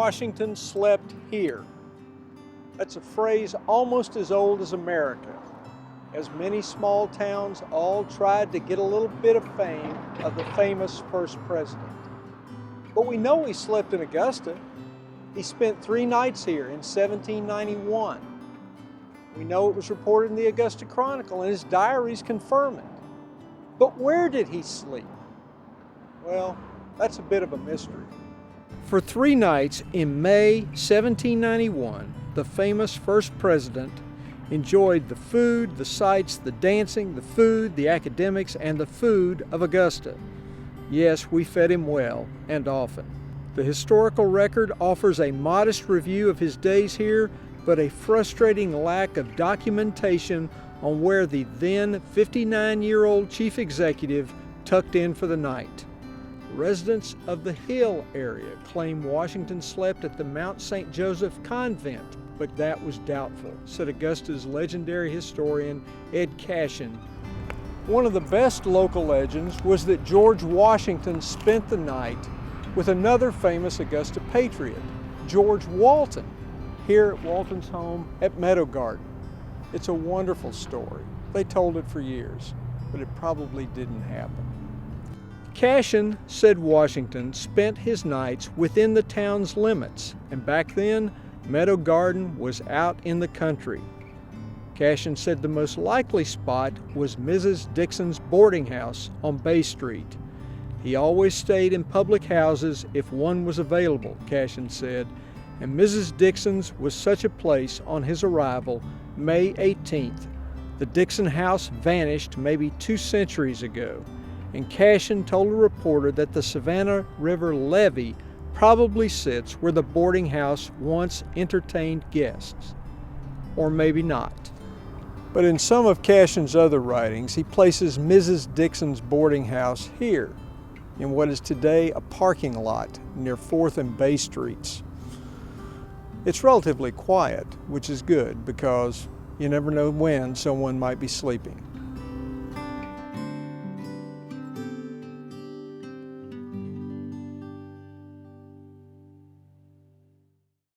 Washington slept here. That's a phrase almost as old as America, as many small towns all tried to get a little bit of fame of the famous first president. But we know he slept in Augusta. He spent 3 nights here in 1791. We know it was reported in the Augusta Chronicle, and his diaries confirm it. But where did he sleep? Well, that's a bit of a mystery. For 3 nights in May 1791, the famous first president enjoyed the food, the sights, the dancing, the food, the academics, and the food of Augusta. Yes, we fed him well and often. The historical record offers a modest review of his days here, but a frustrating lack of documentation on where the then 59-year-old chief executive tucked in for the night. Residents of the Hill area claim Washington slept at the Mount St. Joseph Convent, but that was doubtful, said Augusta's legendary historian Ed Cashin. One of the best local legends was that George Washington spent the night with another famous Augusta patriot, George Walton, here at Walton's home at Meadow Garden. It's a wonderful story. They told it for years, but it probably didn't happen. Cashin said Washington spent his nights within the town's limits, and back then, Meadow Garden was out in the country. Cashin said the most likely spot was Mrs. Dixon's boarding house on Bay Street. He always stayed in public houses if one was available, Cashin said, and Mrs. Dixon's was such a place on his arrival May 18th. The Dixon house vanished maybe 2 centuries ago, and Cashin told a reporter that the Savannah River levee probably sits where the boarding house once entertained guests. Or maybe not. But in some of Cashin's other writings, he places Mrs. Dixon's boarding house here, in what is today a parking lot near 4th and Bay Streets. It's relatively quiet, which is good because you never know when someone might be sleeping.